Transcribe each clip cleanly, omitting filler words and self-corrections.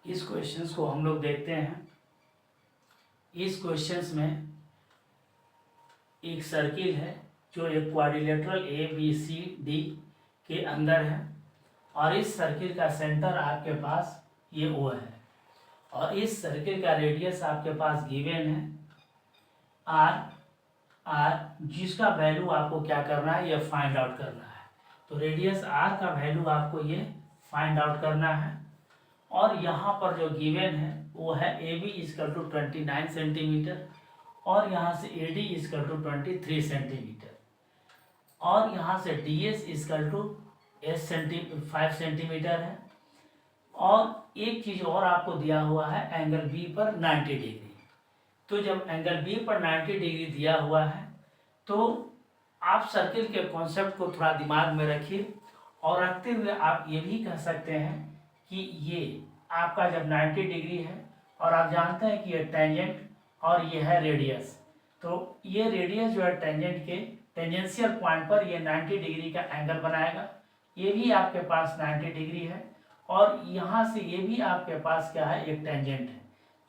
इस क्वेश्चंस को हम लोग देखते हैं। इस क्वेश्चंस में एक सर्किल है जो एक quadrilateral A B C D के अंदर है और इस सर्किल का सेंटर आपके पास ये ओ है और इस सर्किल का रेडियस आपके पास गिवन है आर जिसका वैल्यू आपको क्या करना है, ये फाइंड आउट करना है। तो रेडियस आर का वैल्यू आपको ये फाइंड आउट करना है और यहाँ पर जो गिवन है वो है A B is equal to 29 centimetre और यहाँ से A D is equal to 23 centimetre और यहाँ से D S is equal to 5 centimetre है। और एक चीज़ और आपको दिया हुआ है, एंगल बी पर 90 डिग्री। तो जब एंगल बी पर 90 डिग्री दिया हुआ है तो आप सर्किल के कॉन्सेप्ट को थोड़ा दिमाग में रखिए और रखते हुए आप ये भी कह सकते हैं कि ये आपका जब 90 डिग्री है और आप जानते हैं कि ये टेंजेंट और ये है रेडियस, तो ये रेडियस जो है टेंजेंट के टेंजेंशियल पॉइंट पर ये 90 डिग्री का एंगल बनाएगा। ये भी आपके पास 90 डिग्री है और यहाँ से ये भी आपके पास क्या है, एक टेंजेंट है।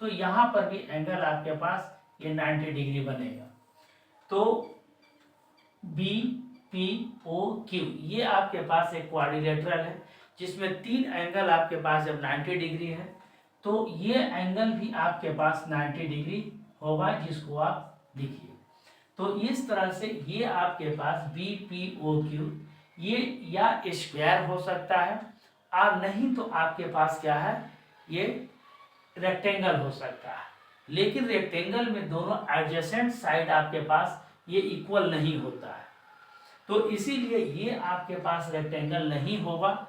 तो यहाँ पर भी एंगल आपके पास ये 90 डिग्री बनेगा। तो बी पी ओ क्यू ये आपके पास एक क्वाड्रिलेटरल है जिसमें 3 एंगल आपके पास जब 90 डिग्री है तो ये एंगल भी आपके पास 90 डिग्री होगा, जिसको आप लिखिए। तो इस तरह से ये आपके पास बी पी ओ क्यू ये या स्क्वायर हो सकता है और नहीं तो आपके पास क्या है, ये रेक्टेंगल हो सकता है। लेकिन रेक्टेंगल में दोनों एडजेसेंट साइड आपके पास ये इक्वल नहीं होता है, तो इसीलिए ये आपके पास रेक्टेंगल नहीं होगा,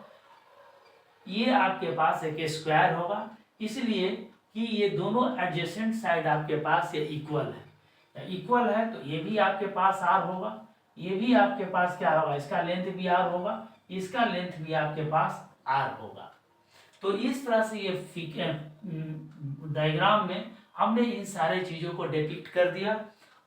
ये आपके पास एक स्क्वायर होगा। इसलिए कि ये दोनों एडजेसेंट साइड आपके पास ये इक्वल है तो ये भी आपके पास आर होगा, ये भी आपके पास क्या होगा, इसका लेंथ भी आर होगा, इसका लेंथ भी आपके पास आर होगा। तो इस तरह से ये डायग्राम में हमने इन सारे चीज़ों को डिपिक्ट कर दिया।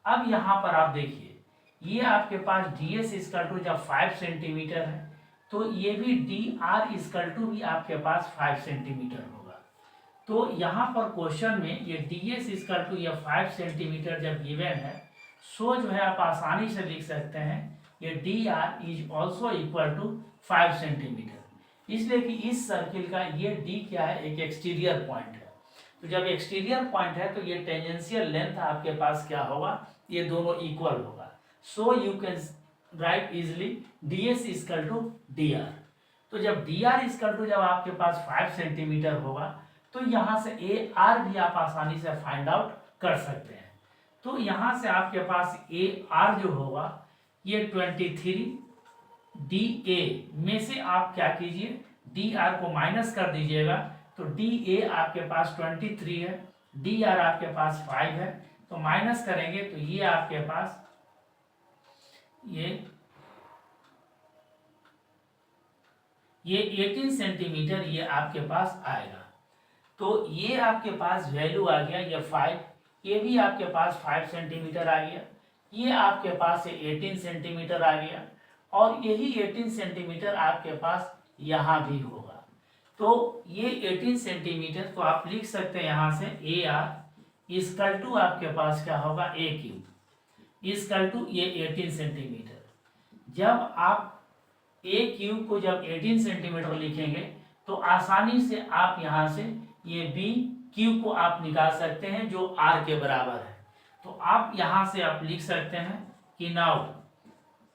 अब यहाँ पर आप देखिए, ये आपके पास डी एस इजकल टू जब 5 सेंटीमीटर है तो ये भी डी आर इजकल टू भी आपके पास 5 सेंटीमीटर होगा। तो यहाँ पर क्वेश्चन में ये डी एस इजकल टू या 5 सेंटीमीटर जब गिवन है, सो जो है आप आसानी से लिख सकते हैं ये D R is also equal to 5 centimetre, इसलिए कि इस सर्किल का ये डी क्या है, एक एक्सटीरियर पॉइंट है। तो जब एक्सटीरियर पॉइंट है तो ये टेंजेंशियल लेंथ आपके पास क्या होगा, ये दोनों इक्वल होगा। So you can write easily D S is equal to D R. तो जब डी आर इजकल टू जब आपके पास 5 सेंटीमीटर होगा तो यहाँ से ए आर भी आप आसानी से फाइंड आउट कर सकते हैं। तो यहाँ से आपके पास ए आर जो होगा ये 23 डी ए में से आप क्या कीजिए, डी आर को माइनस कर दीजिएगा। तो डी ए आपके पास 23 है, डी आर आपके पास 5 है, तो माइनस करेंगे तो ये आपके पास ये 18 सेंटीमीटर ये आपके पास आएगा। तो ये आपके पास वैल्यू आ गया ये 5, ये भी आपके पास 5 सेंटीमीटर आ गया, ये आपके पास 18 सेंटीमीटर आ गया और यही 18 सेंटीमीटर आपके पास यहाँ भी होगा। तो ये 18 सेंटीमीटर तो आप लिख सकते हैं यहाँ से ए आर इजकल टू आपके पास क्या होगा, ए क्यूब इजकल टू ये 18 सेंटीमीटर। जब आप ए क्यूब को जब 18 सेंटीमीटर लिखेंगे तो आसानी से आप यहाँ से ये बी क्यूब को आप निकाल सकते हैं जो आर के बराबर है। तो आप यहाँ से आप लिख सकते हैं कि नाउ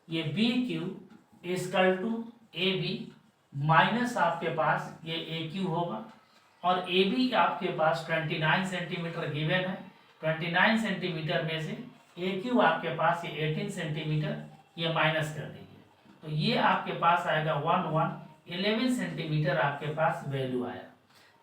ये B cube is equal to A B minus आपके पास ये ए क्यू होगा और ए बी आपके पास 29 सेंटीमीटर गिवन है, 29 सेंटीमीटर में से ए क्यू आपके पास ये 18 सेंटीमीटर ये माइनस कर दीजिए। तो ये आपके पास आएगा 11 सेंटीमीटर आपके पास वैल्यू आया।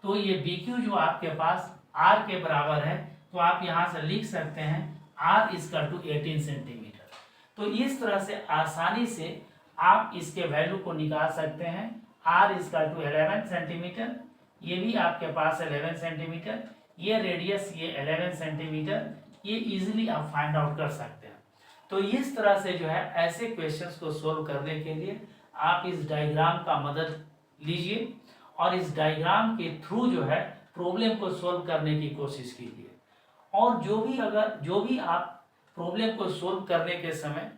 तो ये बी क्यू जो आपके पास आर के बराबर है तो आप यहाँ से लिख सकते हैं आर इजकल टू 18 सेंटीमीटर। तो इस तरह से आसानी से आप इसके वैल्यू को निकाल सकते हैं। आर इजकल टू 11 सेंटीमीटर, ये भी आपके पास 11 सेंटीमीटर, ये रेडियस ये 11 सेंटीमीटर, ये इजीली आप फाइंड आउट कर सकते हैं। तो इस तरह से जो है ऐसे क्वेश्चंस को सोल्व करने के लिए आप इस डायग्राम का मदद लीजिए और इस डायग्राम के थ्रू जो है प्रॉब्लम को सॉल्व करने की कोशिश कीजिए। और जो भी आप प्रॉब्लम को सॉल्व करने के समय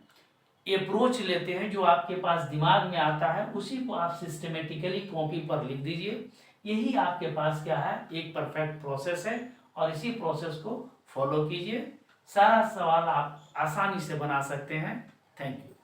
अप्रोच लेते हैं, जो आपके पास दिमाग में आता है, उसी को आप सिस्टमेटिकली कॉपी पर लिख दीजिए। यही आपके पास क्या है, एक परफेक्ट प्रोसेस है, और इसी प्रोसेस को फॉलो कीजिए। सारा सवाल आप आसानी से बना सकते हैं। Thank you.